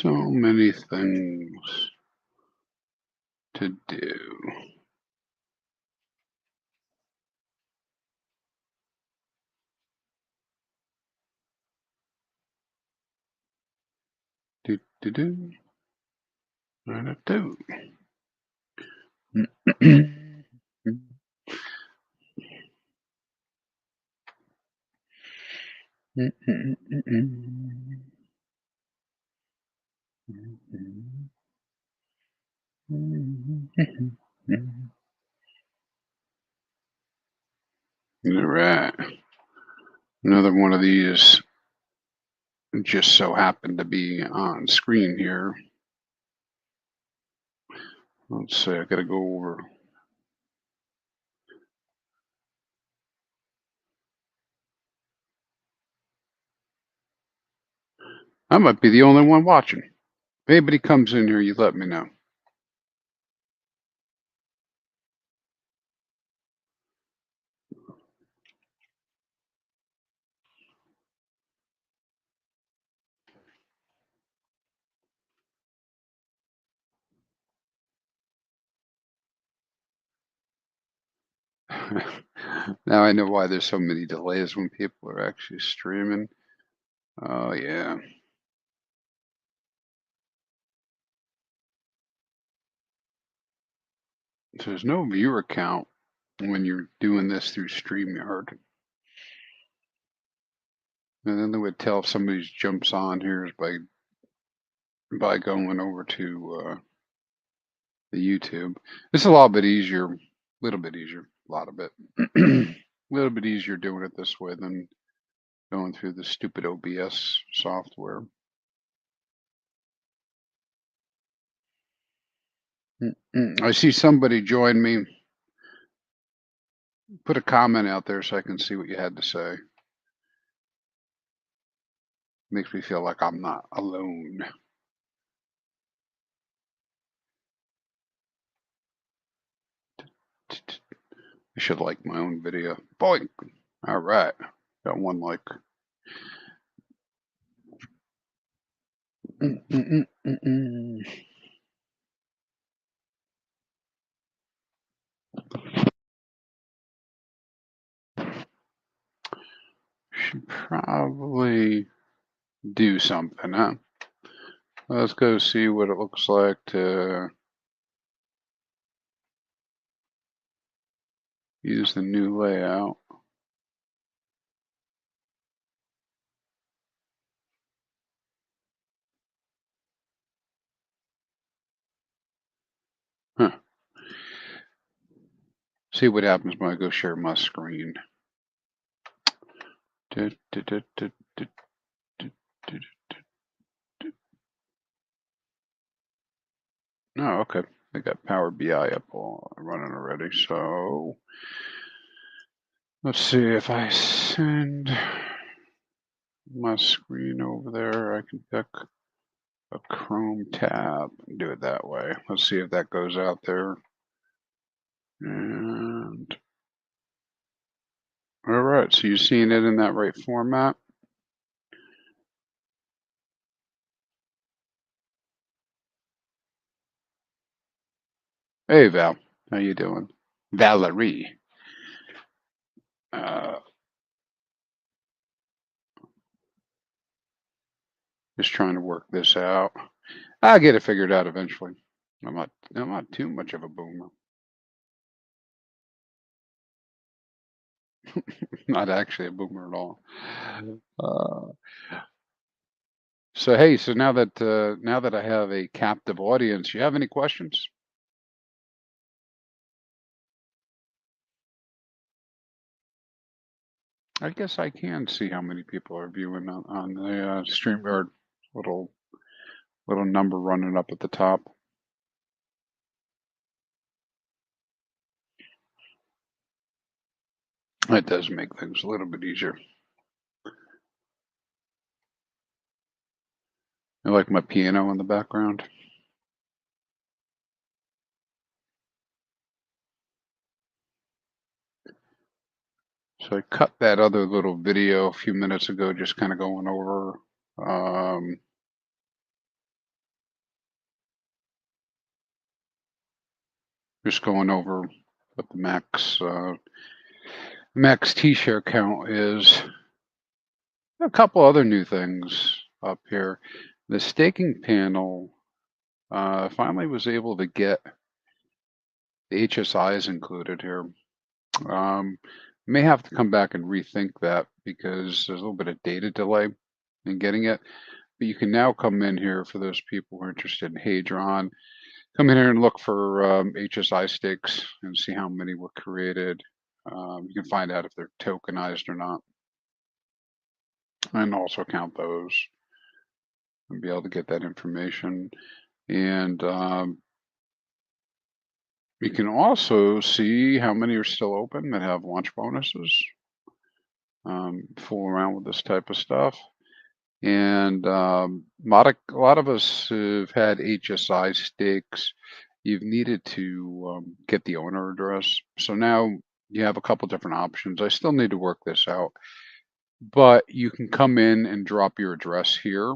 So many things to do. Do do do. Do. All right. Another one of these just so happened to be on screen here. Let's see, I gotta go over. I might be the only one watching. If anybody comes in here, you let me know. Now I know why there's so many delays when people are actually streaming. Oh yeah. So there's no viewer count when you're doing this through StreamYard. And then they would tell if somebody jumps on here is by going over to the YouTube. It's a little bit easier, a lot of it. A little bit easier doing it this way than going through the stupid OBS software. I see somebody join me. Put a comment out there so I can see what you had to say. Makes me feel like I'm not alone. I should like my own video. Boink. All right. Got one like. Should probably do something, huh? Let's go see what it looks like to use the new layout. Huh. See what happens when I go share my screen. Oh, okay. I got Power BI up all running already. So let's see if I send my screen over there. I can pick a Chrome tab and do it that way. Let's see if that goes out there. And all right, so you're seeing it in that right format. Hey Val, how you doing? Valerie. Just trying to work this out. I'll get it figured out eventually. I'm not too much of a boomer. Not actually a boomer at all. So hey, so now that I have a captive audience, you have any questions? I guess I can see how many people are viewing on the StreamYard little number running up at the top. That does make things a little bit easier. I like my piano in the background. So I cut that other little video a few minutes ago, just kind of going over just going over what the max T-share count is. A couple other new things up here. The staking panel finally was able to get the HSIs included here. May have to come back and rethink that because there's a little bit of data delay in getting it. But you can now come in here for those people who are interested in Hadron. Come in here and look for HSI stakes and see how many were created. You can find out if they're tokenized or not, and also count those and be able to get that information. And you can also see how many are still open that have launch bonuses. Fool around with this type of stuff. And a lot of us have had HSI stakes. You've needed to get the owner address. So now you have a couple different options. I still need to work this out, but you can come in and drop your address here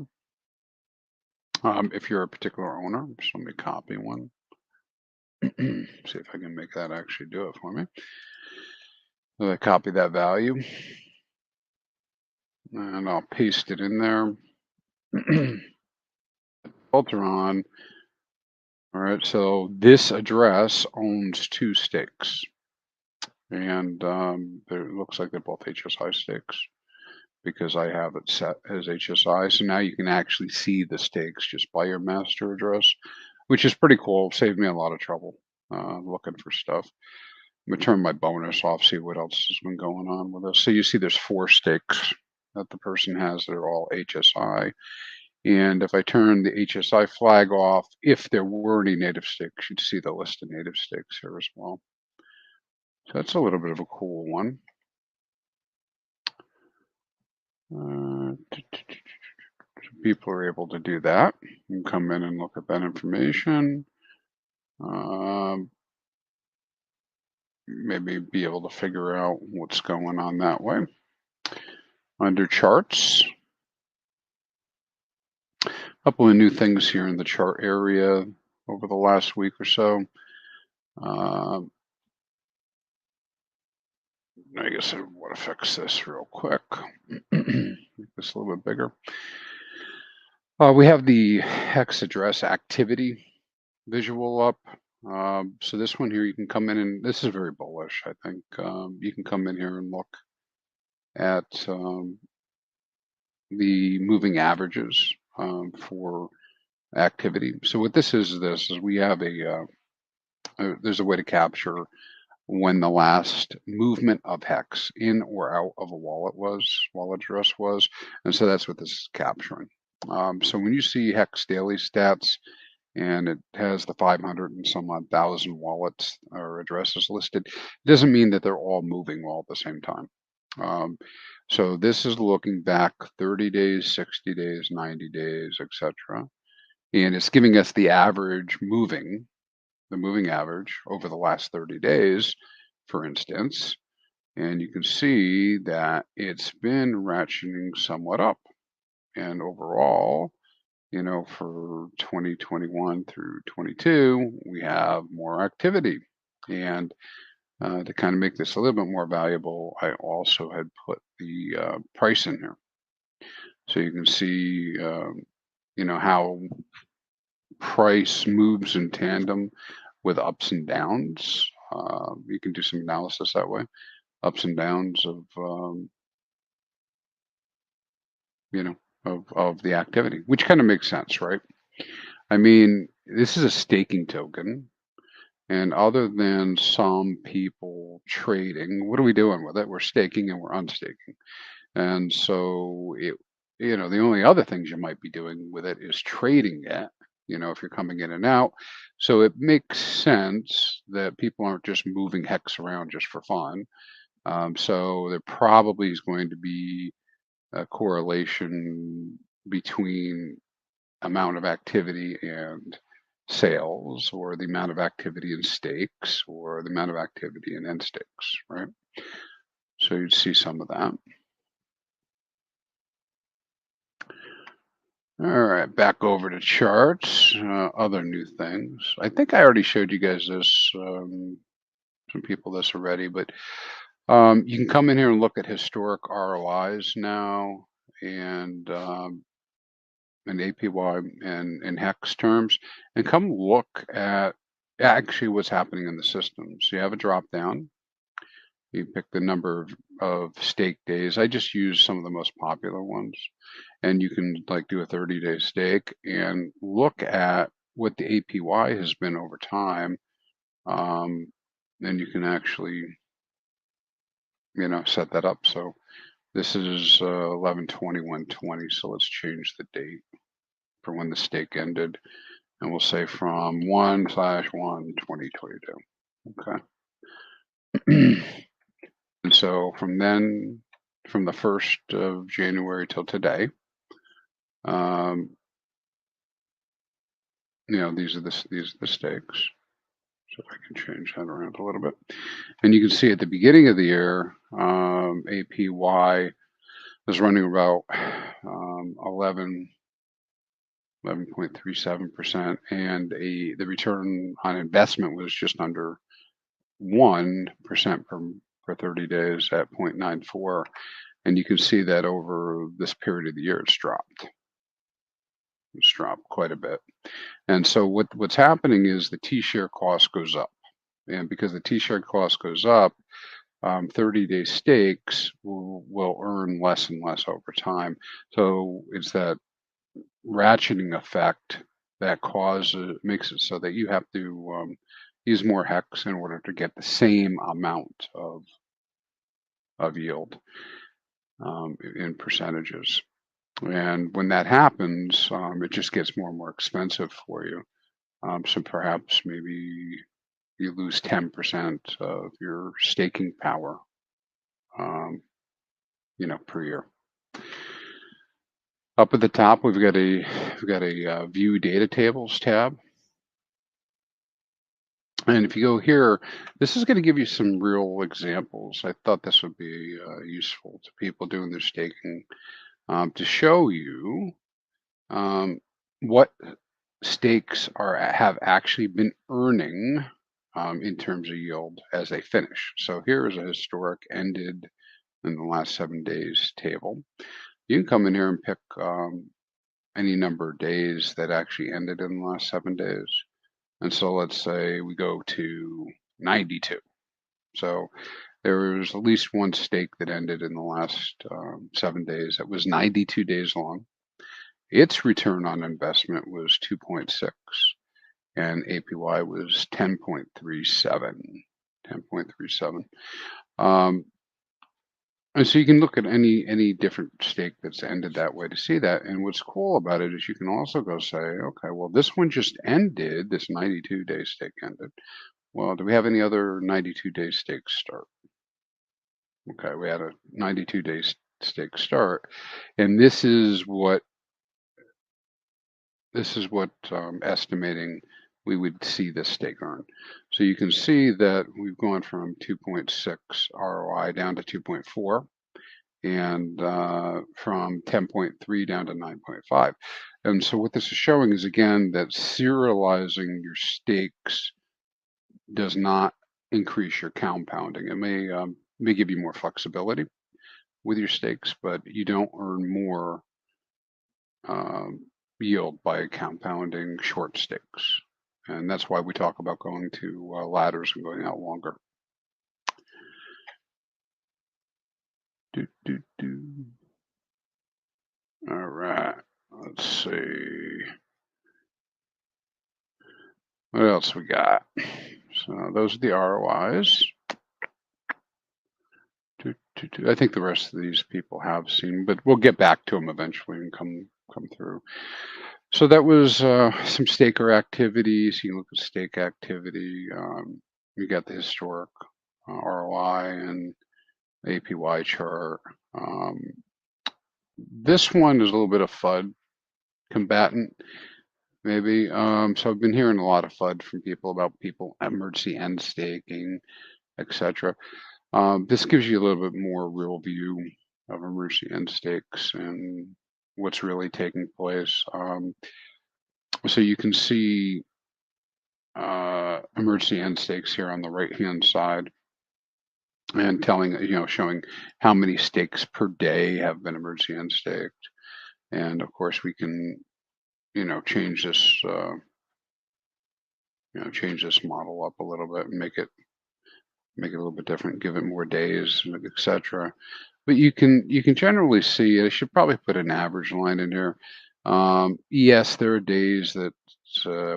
if you're a particular owner. So let me copy one. See if I can make that actually do it for me. So I copy that value and I'll paste it in there. Filter on. All right, so this address owns 2 stakes, and it looks like they're both HSI stakes because I have it set as HSI. So now you can actually see the stakes just by your master address, which is pretty cool. Saved me a lot of trouble looking for stuff. I'm gonna turn my bonus off, see what else has been going on with this. So you see there's 4 stakes that the person has that are all HSI. And if I turn the HSI flag off, if there were any native stakes, you'd see the list of native stakes here as well. So that's a little bit of a cool one. People are able to do that. You can come in and look at that information. Maybe be able to figure out what's going on that way. Under charts, a couple of new things here in the chart area over the last week or so. I guess I want to fix this real quick. Make this a little bit bigger. We have the hex address activity visual up. So this one here, you can come in and this is very bullish, I think. You can come in here and look at the moving averages for activity. So what this is we have there's a way to capture when the last movement of hex in or out of a wallet address was. And so that's what this is capturing. So when you see hex daily stats and it has the 500 and some odd thousand wallets or addresses listed, it doesn't mean that they're all moving all at the same time. So this is looking back 30 days, 60 days, 90 days, etc. And it's giving us the moving average over the last 30 days, for instance. And you can see that it's been ratcheting somewhat up. And overall, for 2021 through 22, we have more activity. And to kind of make this a little bit more valuable, I also had put the price in here. So you can see, how price moves in tandem with ups and downs. You can do some analysis that way, ups and downs of, of the activity, which kind of makes sense, right? I mean, this is a staking token. And other than some people trading, what are we doing with it? We're staking and we're unstaking. And so the only other things you might be doing with it is trading it, if you're coming in and out. So it makes sense that people aren't just moving hex around just for fun. So there probably is going to be a correlation between amount of activity and sales, or the amount of activity in stakes, or the amount of activity in end stakes, right? So you'd see some of that. All right, back over to charts, other new things. I think I already showed you guys this, some people this already, but you can come in here and look at historic ROIs now and APY and hex terms, and come look at actually what's happening in the system. So you have a drop down. You pick the number of stake days. I just use some of the most popular ones, and you can like do a 30-day stake and look at what the APY has been over time. And you can actually, set that up. So this is 11/21/20. So let's change the date for when the stake ended, and we'll say from 1/1/2022. Okay. And so from then, from the 1st of January till today, um, these are the stakes. So if I can change that around a little bit, and you can see at the beginning of the year, APY was running about 11.37%, and the return on investment was just under 1% per 30 days at 0.94. And you can see that over this period of the year, it's dropped. It's dropped quite a bit. And so what's happening is the T-share cost goes up. And because the T-share cost goes up, 30-day stakes will earn less and less over time. So it's that ratcheting effect that makes it so that you have to use more hex in order to get the same amount of yield in percentages. And when that happens, it just gets more and more expensive for you. So perhaps maybe you lose 10% of your staking power, um, per year. Up at the top, we've got a view data tables tab. And if you go here, this is going to give you some real examples. I thought this would be useful to people doing their staking, to show you um, what stakes have actually been earning in terms of yield as they finish. So here is a historic ended in the last 7 days table. You can come in here and pick any number of days that actually ended in the last 7 days. And so let's say we go to 92. So there was at least one stake that ended in the last 7 days that was 92 days long. Its return on investment was 2.6, and APY was 10.37. 10.37. And so you can look at any different stake that's ended that way to see that. And what's cool about it is you can also go say, okay, well, this one just ended, this 92-day stake ended. Well, do we have any other 92-day stakes start? Okay, we had a 92-day stake start, and this is what estimating we would see this stake earn. So you can see that we've gone from 2.6 ROI down to 2.4, and from 10.3 down to 9.5. And so what this is showing is, again, that serializing your stakes does not increase your compounding. It may give you more flexibility with your stakes, but you don't earn more yield by compounding short stakes. And that's why we talk about going to ladders and going out longer. Do, do, do. All right, let's see. What else we got? So those are the ROIs. I think the rest of these people have seen, but we'll get back to them eventually and come through. So that was some staker activities. You look at stake activity. You got the historic ROI and APY chart. This one is a little bit of FUD combatant, maybe. So I've been hearing a lot of FUD from people about emergency end staking, etc. This gives you a little bit more real view of emergency end stakes, and what's really taking place. So you can see emergency end stakes here on the right hand side, and telling showing how many stakes per day have been emergency end staked. And of course, we can change this change this model up a little bit and make it a little bit different, give it more days, etc. But you can generally see. I should probably put an average line in here. Yes, there are days that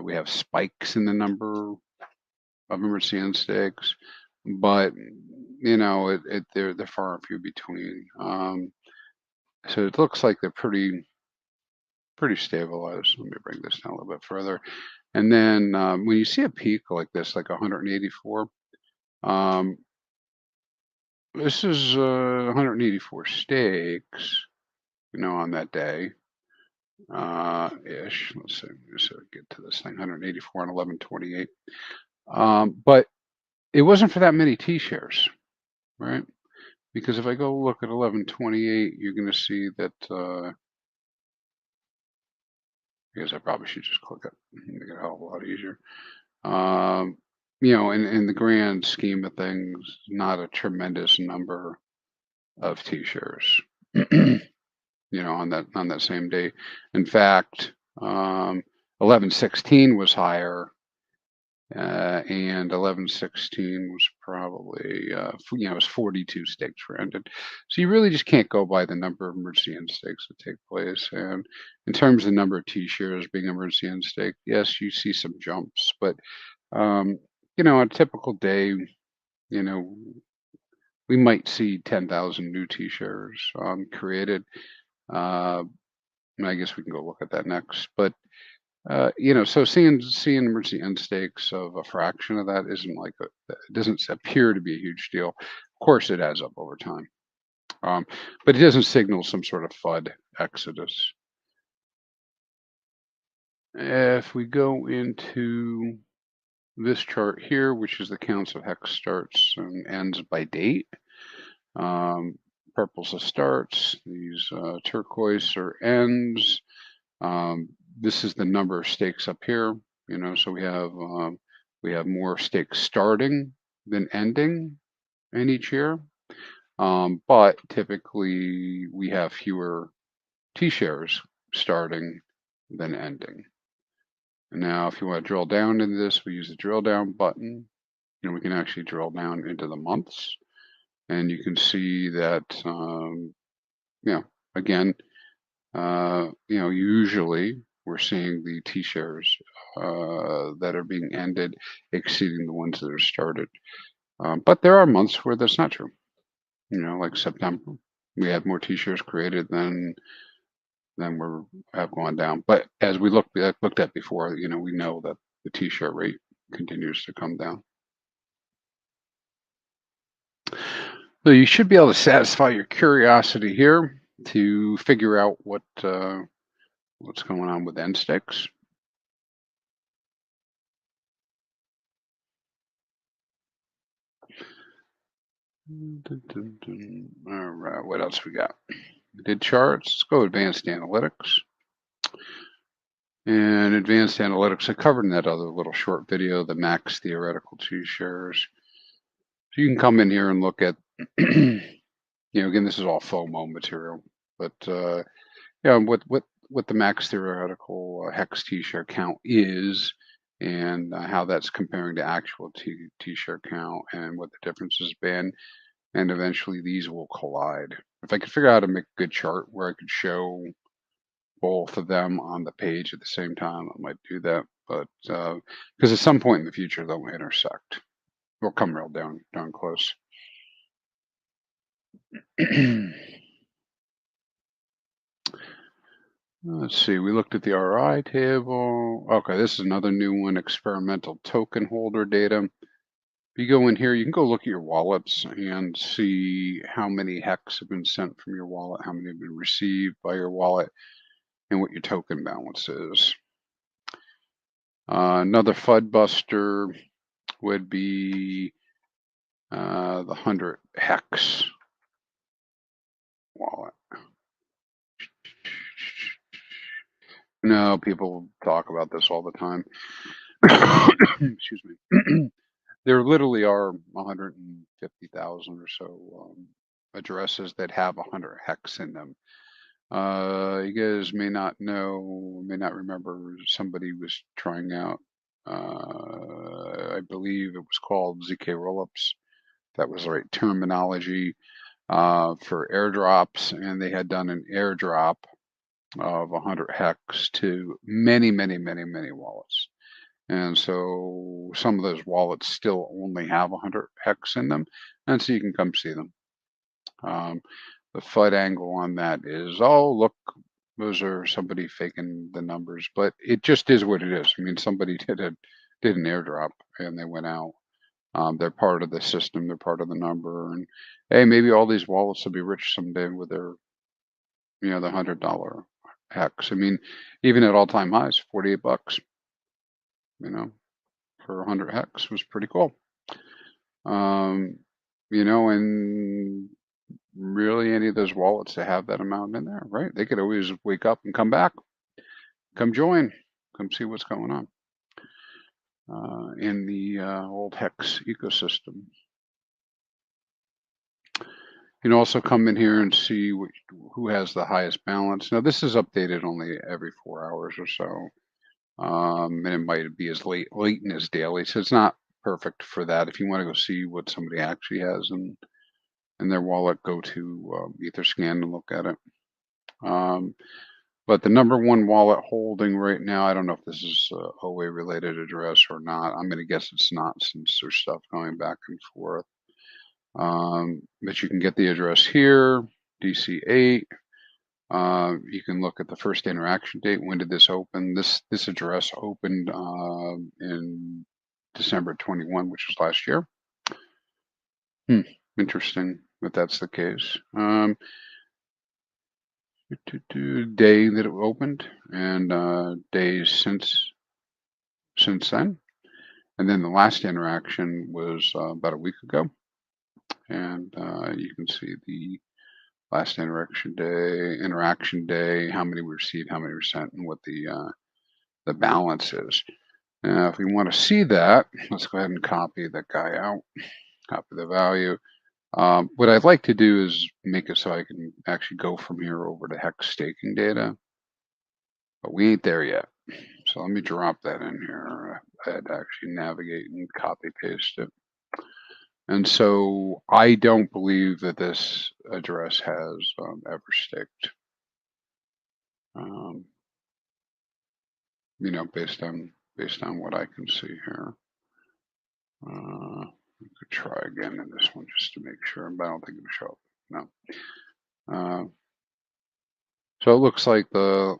we have spikes in the number of emergency end stakes, but they're far and few between. So it looks like they're pretty stabilized. Let me bring this down a little bit further. And then when you see a peak like this, like 184, um, this is 184 stakes, on that day, ish. Let's see, let's get to this thing, 184 and 1128. But it wasn't for that many T shares, right? Because if I go look at 1128, you're going to see that. I guess I probably should just click it, make it a hell of a lot easier. Um, in the grand scheme of things, not a tremendous number of T shares. On that same day. In fact, 1116 was higher, and 1116 was probably it was 42 stakes were ended. So you really just can't go by the number of emergency end stakes that take place. And in terms of the number of T shares being emergency end stake, yes, you see some jumps, but um, on a typical day, you know, we might see 10,000 new T shares created. Uh, and I guess we can go look at that next. But so seeing emergency end stakes of a fraction of that isn't like it doesn't appear to be a huge deal. Of course, it adds up over time, but it doesn't signal some sort of FUD exodus. If we go into this chart here, which is the counts of hex starts and ends by date, purple's the starts, these turquoise are ends. This is the number of stakes up here, so we have more stakes starting than ending in each year. But typically we have fewer T shares starting than ending. And now if you want to drill down into this, we use the drill down button. We can actually drill down into the months, and you can see that, again, usually we're seeing the T shares that are being ended exceeding the ones that are started. But there are months where that's not true. Like September, we had more T shares created than have gone down. But as we looked at before, we know that the T share rate continues to come down. So you should be able to satisfy your curiosity here to figure out what's going on with end sticks. All right, what else we got? We did charts. Let's go advanced analytics. And advanced analytics, I covered in that other little short video, the max theoretical T shares. So you can come in here and look at, again, this is all FOMO material, but what the max theoretical hex T share count is, and how that's comparing to actual T share count, and what the difference has been, and eventually these will collide. If I could figure out how to make a good chart where I could show both of them on the page at the same time, I might do that. But because at some point in the future they'll intersect, we'll come real down close. Let's see, we looked at the RI table. Okay, this is another new one, experimental token holder data. If you go in here, you can go look at your wallets and see how many hex have been sent from your wallet, how many have been received by your wallet, and what your token balance is. Another FUD buster would be the 100 hex wallet. No, people talk about this all the time. Excuse me. There literally are 150,000 or so addresses that have 100 hex in them. You guys may not know, may not remember, somebody was trying out, I believe it was called ZK rollups. That was the right terminology for airdrops, and they had done an airdrop of 100 hex to many, many, many, many wallets. And so some of those wallets still only have 100 hex in them, and so you can come see them. Um, the FUD angle on that is, oh, look, those are somebody faking the numbers, but it just is what it is. I mean, somebody did an airdrop and they went out. They're part of the system. They're part of the number. And hey, maybe all these wallets will be rich someday with their, the $100 hex. I mean, even at all-time highs, 48 bucks, you know, for 100 hex was pretty cool. Um, and really any of those wallets that have that amount in there, right? They could always wake up and come back, come join, come see what's going on in the old Hex ecosystem. You can also come in here and see who has the highest balance. Now, this is updated only every 4 hours or so, and it might be as latent as daily, so it's not perfect for that. If you want to go see what somebody actually has in their wallet, go to Etherscan and look at it. But the number one wallet holding right now, I don't know if this is a OA related address or not. I'm going to guess it's not since there's stuff going back and forth. But you can get the address here, DC8. You can look at the first interaction date. When did this open? This address opened in December 21, which was last year. Interesting that that's the case. Day that it opened and days since then. And then the last interaction was about a week ago. And you can see the last interaction day, how many we received, how many were sent, and what the balance is. Now, if we want to see that, let's go ahead and copy that guy out, copy the value. What I'd like to do is make it so I can actually go from here over to hex staking data, but we ain't there yet. So let me drop that in here. I had to actually navigate and copy paste it. And so I don't believe that this address has ever staked. Based on what I can see here. We could try again in this one just to make sure, but I don't think it'll show up. No. So it looks like the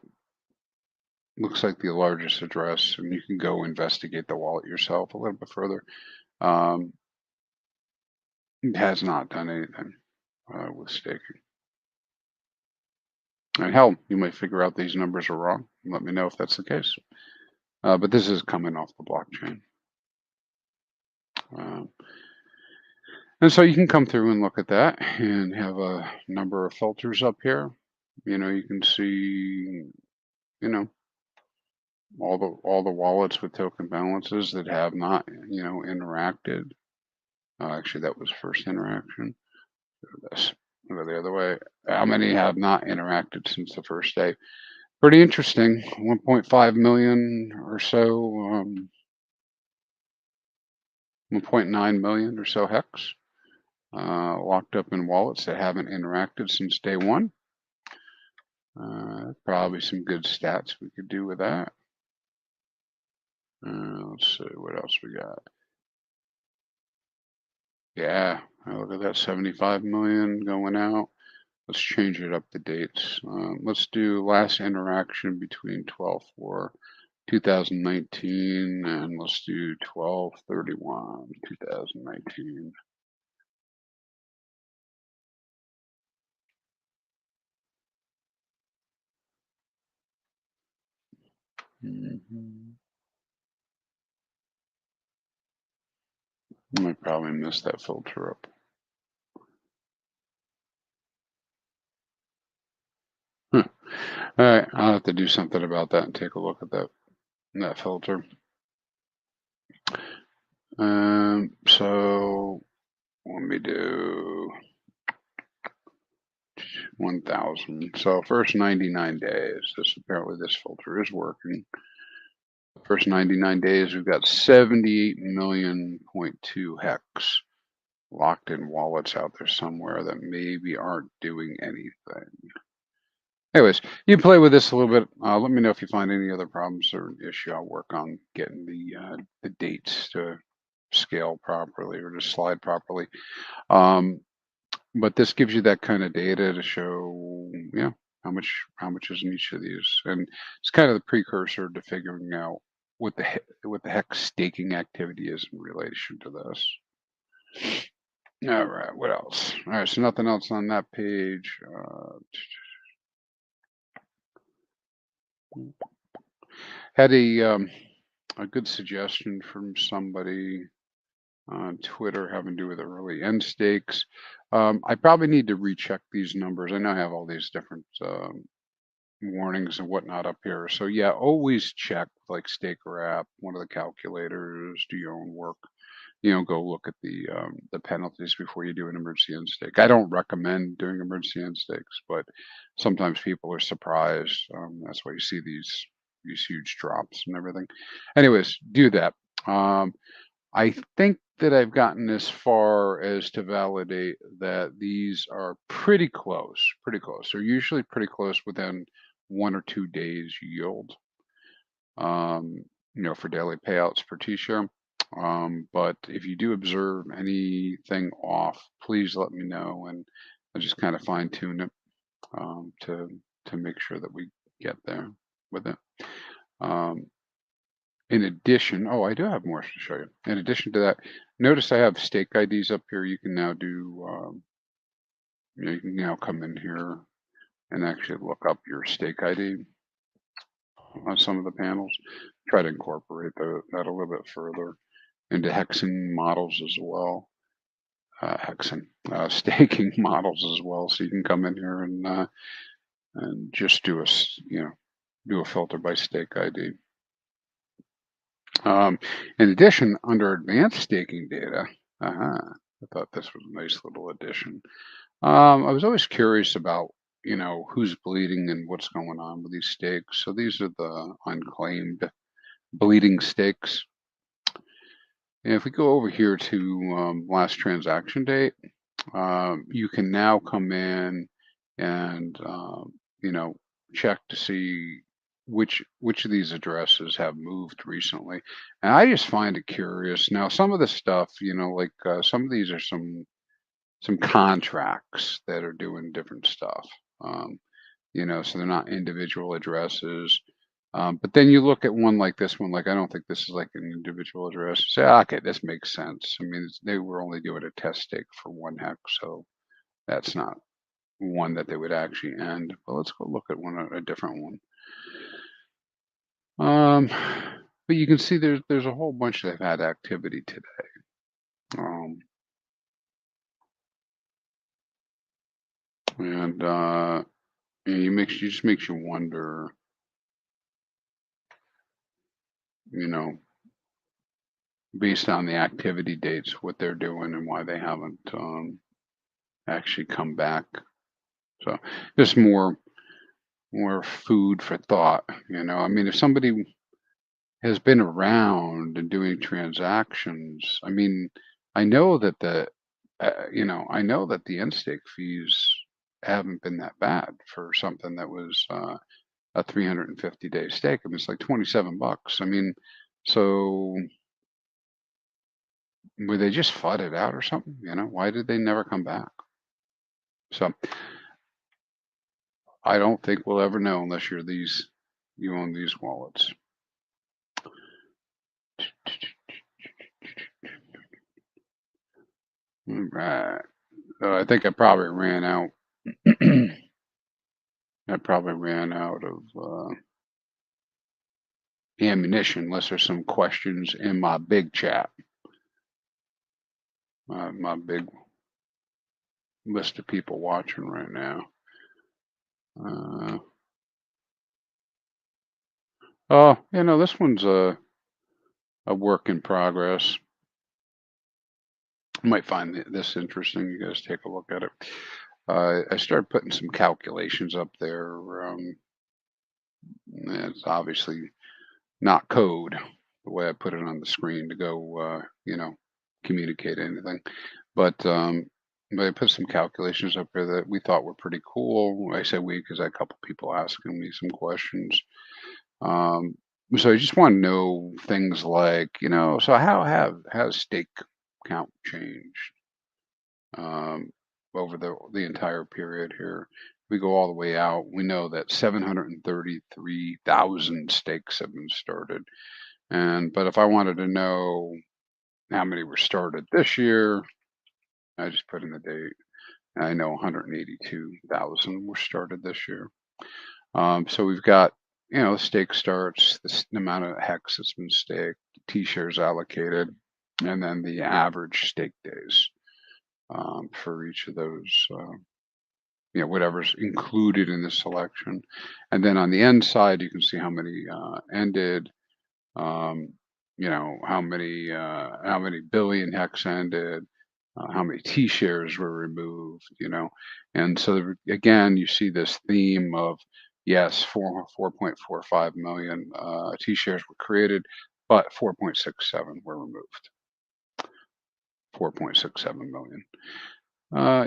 largest address, and you can go investigate the wallet yourself a little bit further. It has not done anything with staking. And hell, you might figure out these numbers are wrong. Let me know if that's the case. But this is coming off the blockchain. And so you can come through and look at that and have a number of filters up here. You can see, all the wallets with token balances that have not, interacted. Actually, that was first interaction. This go the other way. How many have not interacted since the first day? Pretty interesting. 1.5 million or so. 1.9 million or so hex locked up in wallets that haven't interacted since day one. Probably some good stats we could do with that. Let's see what else we got. Yeah, look at that, 75 million going out. Let's change it up to dates. Let's do last interaction between 12/4/2019 and let's do 12/31/2019. I probably missed that filter up. All right, I'll have to do something about that and take a look at that filter. So let me do 1,000. So first 99 days. This filter is working. First 99 days, we've got 78 million point 2 hex locked in wallets out there somewhere that maybe aren't doing anything. Anyways, you play with this a little bit. Let me know if you find any other problems or an issue. I'll work on getting the dates to scale properly or to slide properly. Um, but this gives you that kind of data to show, yeah, how much is in each of these, and it's kind of the precursor to figuring out what the heck staking activity is in relation to this. All right, what else? All right, so nothing else on that page. Had a good suggestion from somebody on Twitter having to do with the early end stakes. I probably need to recheck these numbers. I know I have all these different warnings and whatnot up here. So yeah, always check like Staker app, one of the calculators, do your own work. Go look at the penalties before you do an emergency end stake. I don't recommend doing emergency end stakes, but sometimes people are surprised. That's why you see these huge drops and everything. Anyways, do that. Um, I think that I've gotten as far as to validate that these are pretty close, pretty close. They're usually pretty close within 1 or 2 days yield, um, for daily payouts per T-share. But if you do observe anything off, please let me know, and I just kind of fine tune it to make sure that we get there with it. Um, In addition, oh, I do have more to show you. In addition to that, notice I have stake IDs up here. You can now do, you can now come in here and actually look up your stake ID on some of the panels. Try to incorporate that a little bit further into hexing models as well. Hexing staking models as well. So you can come in here and just do a filter by stake ID. In addition, under advanced staking data, I thought this was a nice little addition. I was always curious about, who's bleeding and what's going on with these stakes. So these are the unclaimed bleeding stakes. And if we go over here to last transaction date, you can now come in and check to see which of these addresses have moved recently. And I just find it curious. Now, some of the stuff, like some of these are some contracts that are doing different stuff. So they're not individual addresses. But then you look at one like this one, like I don't think this is like an individual address. You say, okay, this makes sense. I mean, they were only doing a test stake for one hex, so that's not one that they would actually end. But let's go look at a different one. Um, but you can see there's a whole bunch that have had activity today. And you just makes you wonder, you know, based on the activity dates, what they're doing and why they haven't actually come back. So just more food for thought. I mean, if somebody has been around and doing transactions, I mean, I know that I know that the end stake fees haven't been that bad for something that was a 350-day stake. I mean, it's like $27. I mean, so were they just flooded out or something? Why did they never come back? So I don't think we'll ever know unless you own these wallets. All right. I think I probably ran out. I probably ran out of ammunition unless there's some questions in my big chat. My big list of people watching right now. Oh, this one's a work in progress. You might find this interesting. You guys take a look at it. I started putting some calculations up there. It's obviously not code the way I put it on the screen to go, communicate anything. But but I put some calculations up there that we thought were pretty cool. I say we because I had a couple people asking me some questions. Um, so I just want to know things like, so how has stake count changed over the entire period here? We go all the way out. We know that 733,000 stakes have been started. But if I wanted to know how many were started this year, I just put in the date. I know 182,000 were started this year. So we've got, the stake starts, the amount of hex that's been staked, T-shares allocated, and then the average stake days for each of those, whatever's included in the selection. And then on the end side, you can see how many ended, um, how many billion hex ended, how many T-shares were removed, and so again, you see this theme of yes, 4.45 million T-shares were created, but 4.67 were removed. 4.67 million.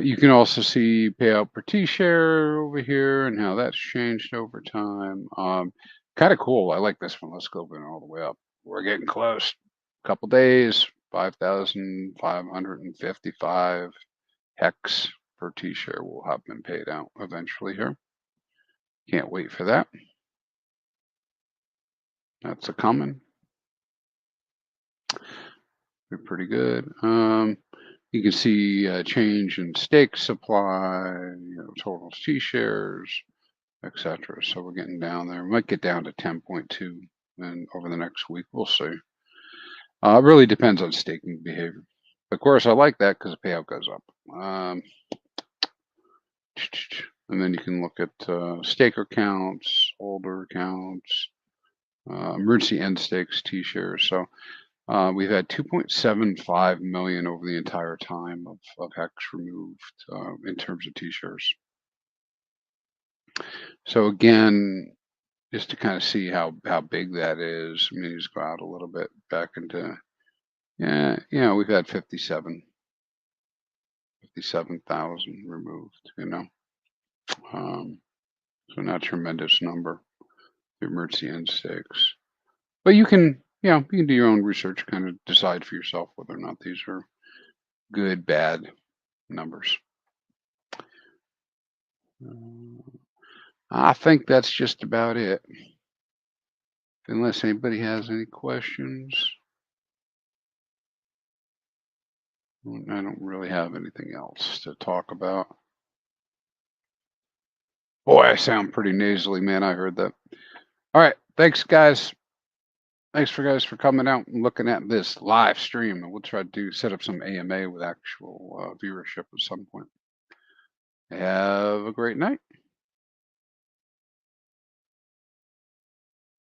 You can also see payout per T-share over here and how that's changed over time. Kind of cool. I like this one. Let's go all the way up. We're getting close. Couple days, 5,555 hex per T-share will have been paid out eventually here. Can't wait for that. That's a coming. Be pretty good. You can see a change in stake supply, total T-shares, etc. So we're getting down there. We might get down to 10.2 and over the next week. We'll see. It really depends on staking behavior. Of course, I like that because the payout goes up. And then you can look at staker counts, holder counts, emergency end stakes, T-shares. So we've had 2.75 million over the entire time of hex removed in terms of T-shares. So again, just to kind of see how big that is, I mean, just go out a little bit back into, yeah, we've had 57,000 removed, so not a tremendous number, the emergency end stakes. But you can do your own research, kind of decide for yourself whether or not these are good, bad numbers. I think that's just about it. Unless anybody has any questions. I don't really have anything else to talk about. Boy, I sound pretty nasally, man. I heard that. All right. Thanks, guys. Thanks for guys for coming out and looking at this live stream. And we'll try to set up some AMA with actual viewership at some point. Have a great night.